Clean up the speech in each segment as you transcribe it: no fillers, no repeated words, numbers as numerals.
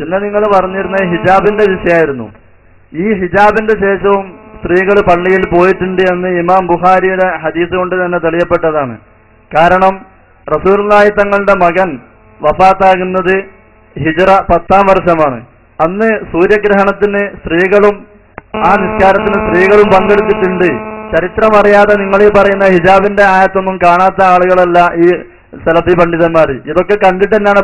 പിന്നെ നിങ്ങൾ പറഞ്ഞിരുന്ന ഹിജാബിന്റെ വിഷയമായിരുന്നു. ഈ ഹിജാബിന്റെ ശേഷവും സ്ത്രീകൾ പള്ളിയിൽ പോയിട്ടുണ്ട് എന്ന് ഇമാം ബുഖാരിയുടെ ഹദീസ് കൊണ്ട് തന്നെ തെളിയപ്പെട്ടതാണ്. കാരണം റസൂലുള്ളാഹി തങ്ങളുടെ മകൻ വഫാത്താകുന്നത് ഹിജ്റ 10-ാം വർഷമാണ്. അന്ന് സൂര്യഗ്രഹണത്തിന് സ്ത്രീകളും ആ നിസ്കാരത്തിന് സ്ത്രീകളും പങ്കെടുത്തിട്ടുണ്ട്. ചരിത്രം അറിയാതെ നിങ്ങൾ ഈ പറയുന്ന ഹിജാബിന്റെ ആയത്തൊന്നും കാണാത്ത ആളുകളല്ല ഈ സലഫി പണ്ഡിതന്മാർ. ഇതൊക്കെ കണ്ടിട്ട് തന്നെയാണ്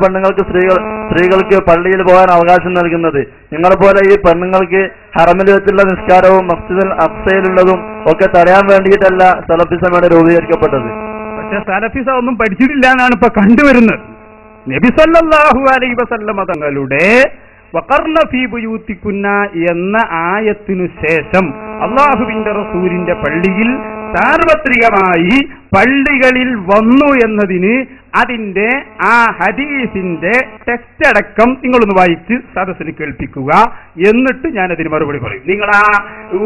സ്ത്രീകൾക്ക് പള്ളിയിൽ പോകാൻ അവകാശം നൽകുന്നത്. നിങ്ങളെപ്പോലെ ഈ പെണ്ണുങ്ങൾക്ക് ഹറമിൽ വെച്ചുള്ള നിസ്കാരവും മസ്ജിദുൽ അഖ്സയിലുള്ളതും ഒക്കെ തടയാൻ വേണ്ടിയിട്ടല്ല സലഫിസമാണ് രൂപീകരിക്കപ്പെട്ടത്. പക്ഷെ സലഫിസ ഒന്നും പഠിച്ചിട്ടില്ല എന്നാണ് ഇപ്പൊ കണ്ടുവരുന്നത്. നബി സല്ലല്ലാഹു അലൈഹി വസല്ലമ തങ്ങളുടെ വഖർന ഫീ ബുയൂതികുന്ന എന്ന ആയത്തിനു ശേഷം അല്ലാഹുവിന്റെ റസൂലിന്റെ പള്ളിയിൽ സാർവത്രികമായി പള്ളികളിൽ വന്നു എന്നതിന് അതിന്റെ ആ ഹദീസിന്റെ ടെക്സ്റ്റ് അടക്കം നിങ്ങളൊന്ന് വായിച്ച് സദസ്സിന് കേൾപ്പിക്കുക. എന്നിട്ട് ഞാൻ അതിന് മറുപടി പറയും. നിങ്ങൾ ആ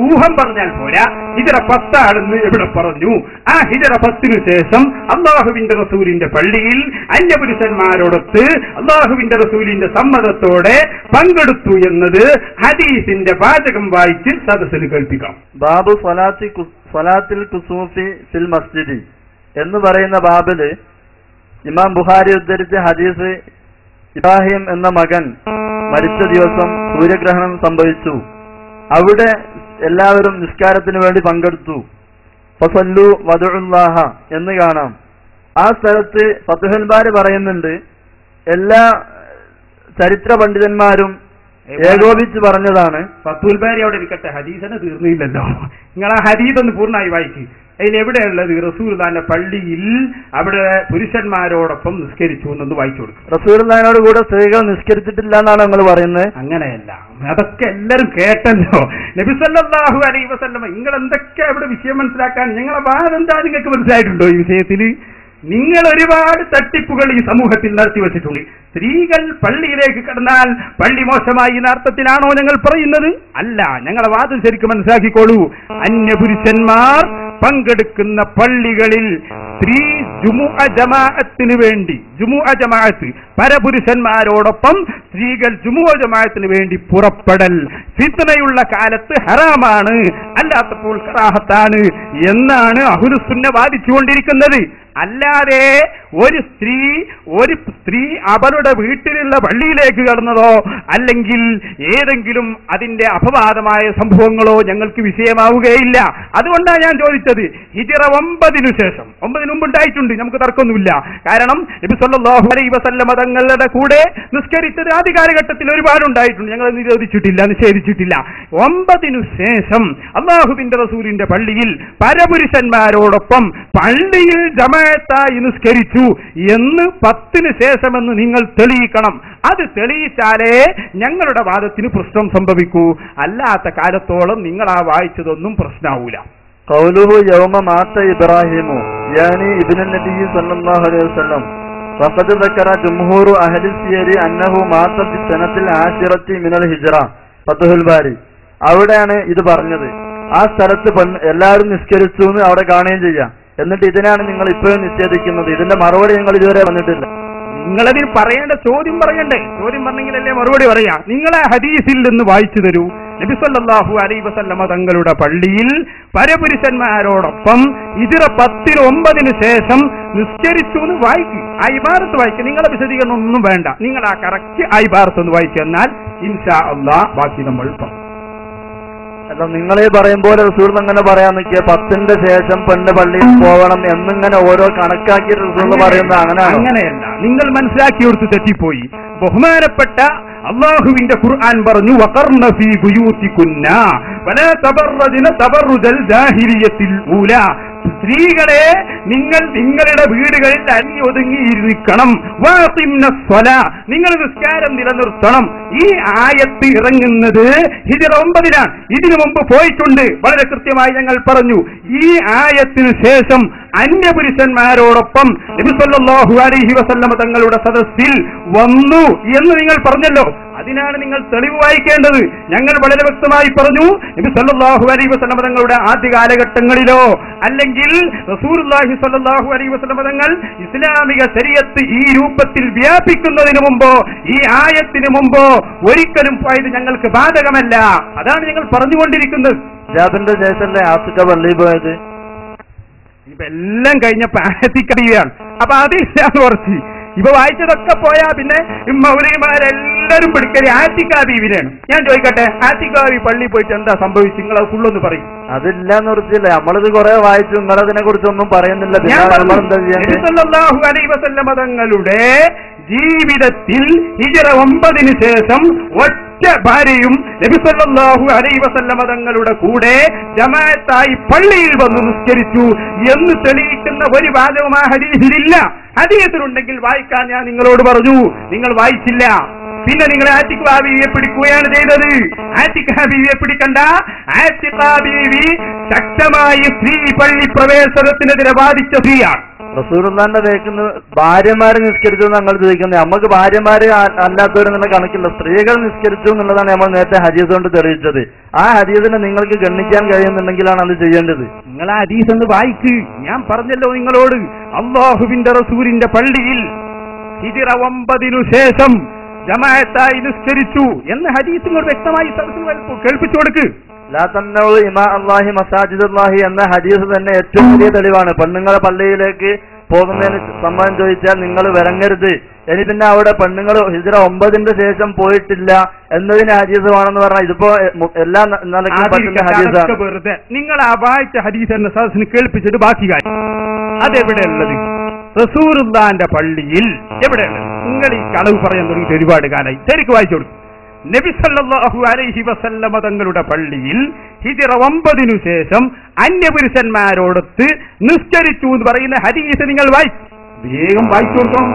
ഊഹം പറഞ്ഞാൽ പോരാ. ഹിജ്റ 10 ആണെന്ന് എവിടെ പറഞ്ഞു? ആ ഹിജ്റ 10-ന് ശേഷം അല്ലാഹുവിന്റെ റസൂലിന്റെ പള്ളിയിൽ അന്യപുരുഷന്മാരോടൊത്ത് അല്ലാഹുവിന്റെ റസൂലിന്റെ സമ്മതത്തോടെ പങ്കെടുത്തു എന്നത് ഹദീസിന്റെ വാചകം വായിച്ച് സദസ്സിന് കേൾപ്പിക്കാം. ബാബു സ്വലാത്തിൽ കുസൂഫി ഫിൽ മസ്ജിദി എന്ന് പറയുന്ന ബാബില് ഇമാം ബുഖാരി ഉദ്ധരിച്ച ഹദീസ്, ഇബ്രാഹിം എന്ന മകൻ മരിച്ച ദിവസം സൂര്യഗ്രഹണം സംഭവിച്ചു. അവിടെ എല്ലാവരും നിസ്കാരത്തിന് വേണ്ടി പങ്കെടുത്തു. ഫസല്ലു വദഉല്ലാഹ എന്ന് കാണാം. ആ സ്ഥലത്ത് ഫതുഹുൽ ബാരി പറയുന്നുണ്ട്, എല്ലാ ചരിത്ര പണ്ഡിതന്മാരും ഏകോപിച്ച് പറഞ്ഞതാണ്. ഫതുഹുൽ ബാരി അവിടെ ഇരിക്കട്ടെ, ഹദീസിന് തീർന്നില്ലല്ലോ. നിങ്ങൾ ആ ഹദീസ് ഒന്ന് പൂർണ്ണമായി വായിച്ചു. അതിലെവിടെയുള്ളത്? റസൂലുള്ളാഹിന്റെ പള്ളിയിൽ അവിടെ പുരുഷന്മാരോടൊപ്പം നിസ്കരിച്ചു എന്നൊന്ന് വായിച്ചു കൊടുക്കും. റസൂലുള്ളാഹിനോട് കൂടെ സ്ത്രീകൾ നിസ്കരിച്ചിട്ടില്ല എന്നാണ് നിങ്ങൾ പറയുന്നത്. അങ്ങനെയല്ല, അതൊക്കെ എല്ലാരും കേട്ടല്ലോ. നബി സല്ലല്ലാഹു അലൈഹി വസല്ലം നിങ്ങൾ എന്തൊക്കെ അവിടെ വിഷയം മനസ്സിലാക്കാൻ, നിങ്ങളെ വാദം എന്താ നിങ്ങൾക്ക് മനസ്സിലായിട്ടുണ്ടോ ഈ വിഷയത്തിൽ? നിങ്ങൾ ഒരുപാട് തട്ടിപ്പുകൾ ഈ സമൂഹത്തിൽ നടത്തി വെച്ചിട്ടുണ്ട്. സ്ത്രീകൾ പള്ളിയിലേക്ക് കടന്നാൽ പള്ളി മോശമായി എന്ന അർത്ഥത്തിലാണോ ഞങ്ങൾ പറയുന്നത്? അല്ല, ഞങ്ങളെ വാദം ശരിക്കും മനസ്സിലാക്കിക്കോളൂ. അന്യപുരുഷന്മാർ പങ്കെടുക്കുന്ന പള്ളികളിൽ സ്ത്രീ ജുമുഅ ജമാഅത്തിന് വേണ്ടി, ജുമുഅ ജമാഅത്ത് പരപുരുഷന്മാരോടൊപ്പം സ്ത്രീകൾ ജുമുഅ ജമാഅത്തിന് വേണ്ടി പുറപ്പെടൽ ഫിത്നയുള്ള കാലത്ത് ഹറാമാണ്, അല്ലാത്തപ്പോൾ കറാഹത്താണ് എന്നാണ് അഹ്ലുസുന്ന വാദിച്ചുകൊണ്ടിരിക്കുന്നത്. അല്ലാതെ ഒരു സ്ത്രീ അവരുടെ വീട്ടിലുള്ള പള്ളിയിലേക്ക് കടന്നതോ അല്ലെങ്കിൽ ഏതെങ്കിലും അതിന്റെ അപവാദമായ സംഭവങ്ങളോ ഞങ്ങൾക്ക് വിഷയമാവുകയില്ല. അതുകൊണ്ടാണ് ഞാൻ ചോദിച്ചത്. ഹിജ്റ 9-നു ശേഷം, 9-ന് മുമ്പ് ഉണ്ടായിട്ടുണ്ട്, നമുക്ക് തർക്കമൊന്നുമില്ല. കാരണം നബി സല്ലല്ലാഹു അലൈഹി വസല്ലം തങ്ങളുടെ കൂടെ നിസ്കരിച്ചത് ആദ്യ കാലഘട്ടത്തിൽ ഒരുപാടുണ്ടായിട്ടുണ്ട്, ഞങ്ങൾ നിഷേധിച്ചിട്ടില്ല. 9-നു ശേഷം അല്ലാഹുവിന്റെ റസൂലിന്റെ പള്ളിയിൽ പരപുരുഷന്മാരോടൊപ്പം പള്ളിയിൽ ജമാഅത്തായി നിസ്കരിച്ചു എന്ന് 10-ന് ശേഷമെന്ന് നിങ്ങൾ തെളിയിക്കണം. അത് തെളിയിച്ചാലേ ഞങ്ങളുടെ വാദത്തിന് പ്രശ്നം സംഭവിക്കൂ. അല്ലാത്ത കാലത്തോളം നിങ്ങൾ ആ വായിച്ചതൊന്നും പ്രശ്നമാവൂല. ഖൗലുഹു യൗമ മാത ഇബ്രാഹിമു യാനി ഇബ്നു നബി സല്ലല്ലാഹു അലൈഹി വസല്ലം വഖദ് ദക്കറ ജംഹൂറു അഹ്ലി സിയരി അന്നഹു മാത ഫി സനത്തിൽ ആശിറത്തി മിനൽ ഹിജ്റ. ഫതുഹുൽ ബാരി അവിടെയാണ് ഇത് പറഞ്ഞത്. ആ സ്ഥലത്ത് എല്ലാവരും നിസ്കരിച്ചു എന്ന് അവിടെ കാണുകയും ചെയ്യാം. എന്നിട്ട് ഇതിനാണ് നിങ്ങൾ ഇപ്പോഴും നിഷേധിക്കുന്നത്. ഇതിന്റെ മറുപടി നിങ്ങൾ ഇതുവരെ വന്നിട്ടില്ല. നിങ്ങളതിന് പറയേണ്ട ചോദ്യം പറയണ്ടേ? ചോദ്യം പറഞ്ഞെങ്കിലല്ലേ മറുപടി പറയാ. നിങ്ങളെ ഹദീസിൽ നിന്ന് വായിച്ചു തരൂ. നബി സല്ലല്ലാഹു അലൈഹി വസല്ലമ തങ്ങളുടെ പള്ളിയിൽ പരപുരുഷന്മാരോടൊപ്പം ഹിജ്റ 10-9-ന് ശേഷം നിസ്കരിച്ചു എന്ന് വായിക്കും. ആ ഇബാറത്ത് വായിക്കും. നിങ്ങളെ വിശദീകരണം ഒന്നും വേണ്ട. നിങ്ങൾ ആ കറക്റ്റ് ആ ഇബാറത്ത് ഒന്ന് വായിച്ചു തന്നാൽ ഇൻഷാ അല്ലാഹ് ബാക്കി നമ്മൾ പറയും. അല്ല, നിങ്ങളീ പറയും പോലെ റസൂൽ അങ്ങനെ പറയാൻ നിൽക്കുക 10-ന്റെ ശേഷം പെണ്ണ് പള്ളിയിൽ പോകണം എന്നിങ്ങനെ ഓരോ കണക്കാക്കി റസൂൽ പറയുന്നത് അങ്ങനെയല്ല. നിങ്ങൾ മനസ്സിലാക്കിയെടുത്ത് തെറ്റിപ്പോയി. ബഹുമാനപ്പെട്ട അല്ലാഹുവിന്റെ ഖുർആൻ പറഞ്ഞു, വഖർന ഫീ ബുയൂതികുന്ന വലാ തബറജ്ന തബറുജൽ ജാഹിലിയ്യത്തിൽ ഊലാ. സ്ത്രീകളെ നിങ്ങൾ നിങ്ങളുടെ വീടുകളിൽ ഒതുങ്ങിയിരിക്കണം. നിങ്ങൾ നിസ്കാരം നിലനിർത്തണം. ഈ ആയത്ത് ഇറങ്ങുന്നത് ഹിജ്റ 9-ലാണ്. ഇതിനു മുമ്പ് പോയിട്ടുണ്ട്. വളരെ കൃത്യമായി ഞങ്ങൾ പറഞ്ഞു. ഈ ആയത്തിന് ശേഷം അന്യപുരുഷന്മാരോടൊപ്പം നബി സല്ലല്ലാഹു അലൈഹി വസല്ലം തങ്ങളുടെ സദസ്സിൽ വന്നു എന്ന് നിങ്ങൾ പറഞ്ഞല്ലോ. അതിനാണ് നിങ്ങൾ തെളിവ് വായിക്കേണ്ടത്. ഞങ്ങൾ വളരെ വ്യക്തമായി പറഞ്ഞു, നബി സല്ലല്ലാഹു അലൈഹി വസല്ലം തങ്ങളുടെ ആദ്യ കാലഘട്ടങ്ങളിലോ അല്ലെങ്കിൽ റസൂലുള്ളാഹി സല്ലല്ലാഹു അലൈഹി വസല്ലം തങ്ങൾ ഇസ്ലാമിക ശരീഅത്ത് ഈ രൂപത്തിൽ വ്യാപിക്കുന്നതിന് മുമ്പോ ഈ ആയത്തിന് മുമ്പോ ഒരിക്കലും പോയത് ഞങ്ങൾക്ക് ബാധകമല്ല. അതാണ് ഞങ്ങൾ പറഞ്ഞുകൊണ്ടിരിക്കുന്നത്. ഹിജാബിന്റെ ശേഷമല്ലേ ആസിക പള്ളി പോയത്? ഇപ്പൊ എല്ലാം കഴിഞ്ഞപ്പോ ആറ്റിക്കടിയാണ്. അപ്പൊ അതില്ലാന്ന് കുറച്ച് ഇപ്പൊ വായിച്ചതൊക്കെ പോയാ പിന്നെ മൗലവിമാരെല്ലാരും പിടിക്കല് ആറ്റിക്ക ബീവിനെയാണ്. ഞാൻ ചോദിക്കട്ടെ, ആറ്റിക്ക ബീവി പള്ളി പോയിട്ട് എന്താ സംഭവിച്ചു? നിങ്ങൾ അത് ഫുള്ളൊന്ന് പറയും. അതില്ലാന്ന് കുറിച്ചില്ല, നമ്മളിത് കുറെ വായിച്ചു, നിങ്ങളതിനെ കുറിച്ചൊന്നും പറയുന്നില്ല. സല്ലല്ലാഹു അലൈഹി വസല്ലം തങ്ങളുടെ ജീവിതത്തിൽ ഹിജ്റ 9 ശേഷം ഒറ്റ ഭാര്യയും നബി സല്ലല്ലാഹു അലൈഹി വസല്ലം തങ്ങളുടെ കൂടെ ജമാഅത്തായി പള്ളിയിൽ വന്ന് നിസ്കരിച്ചു എന്ന് തെളിയിക്കുന്ന ഒരു വാദവും ആ ഹദീസിലില്ല. ഹദീസിലുണ്ടെങ്കിൽ വായിക്കാൻ ഞാൻ നിങ്ങളോട് പറഞ്ഞു, നിങ്ങൾ വായിച്ചില്ല. പിന്നെ നിങ്ങൾ ആറ്റിക്ക ബീവിയെ പിടിക്കുകയാണ് ചെയ്തത്. ആറ്റിക്ക ബീവിയെ പിടിക്കണ്ട. ആറ്റിക്ക ബീവി ശക്തമായി സ്ത്രീ പള്ളി പ്രവേശനത്തിനെതിരെ വാദിച്ച സ്ത്രീയാണ്. റസൂലുള്ളാഹിന്റെ വേക്കുന്ന ഭാര്യമാര് നിസ്കരിച്ചു ഞങ്ങൾ ചോദിക്കുന്നത്. നമുക്ക് ഭാര്യമാര് അല്ലാത്തവരെന്നുള്ള കണക്കില്ല, സ്ത്രീകൾ നിസ്കരിച്ചു എന്നുള്ളതാണ് നമ്മൾ നേരത്തെ ഹദീസ് കൊണ്ട് തെളിയിച്ചത്. ആ ഹദീസിനെ നിങ്ങൾക്ക് ഗണ്ണിക്കാൻ കഴിയുന്നുണ്ടെങ്കിലാണ് അത് ചെയ്യേണ്ടത്. നിങ്ങൾ ആ ഹദീസ് ഒന്ന് വായിക്ക്. ഞാൻ പറഞ്ഞല്ലോ നിങ്ങളോട്, അല്ലാഹുവിന്റെ റസൂലിന്റെ പള്ളിയിൽ ഹിജ്റ 9 ശേഷം ജമാഅത്തായി നിസ്കരിച്ചു എന്ന് ഹദീസ് നിങ്ങൾ വ്യക്തമായി കേൾപ്പിച്ചു കൊടുക്ക്. ലാ തംനഉ ഇമാ അല്ലാഹി മസാജിദുല്ലാഹി എന്ന ഹദീസ് തന്നെ ഏറ്റവും വലിയ തെളിവാണ്. പെണ്ണുങ്ങളെ പള്ളിയിലേക്ക് പോകുന്നതിന് സമ്മതം ചോദിച്ചാൽ നിങ്ങൾ വരങ്ങരുത്. ഇനി പിന്നെ അവിടെ പെണ്ണുങ്ങൾ ഹിജ്റ 9 ശേഷം പോയിട്ടില്ല എന്നതിന് ഹദീസ് വേണമെന്ന് പറഞ്ഞാൽ ഇതിപ്പോ എല്ലാ നിലയ്ക്കും പറ്റുന്ന ഹദീസാണ്. വെറുതെ നിങ്ങൾ ആ വായിച്ച ഹദീസ് എന്ന സദസ്സിന് കേൾപ്പിച്ചിട്ട് ബാക്കി കാര്യം അതെവിടെയുള്ളത്? റസൂലുള്ളാഹിന്റെ പള്ളിയിൽ എവിടെയുള്ളത്? നിങ്ങൾ ഈ കളവ് പറയാൻ തുടങ്ങിയിട്ട് ഒരുപാട് കാലമായി. ശരിക്കും വായിച്ചു കൊടുക്കും. നബി സല്ലല്ലാഹു അലൈഹി വസല്ലമ തങ്ങളുടെ പള്ളിയിൽ ഹിജ്റ 9 ശേഷം അന്യപുരുഷന്മാരോടൊത്ത് നിസ്കരിച്ചു എന്ന് പറയുന്ന ഹദീസ് നിങ്ങൾ വേഗം വായിച്ചു കൊടുക്കണം.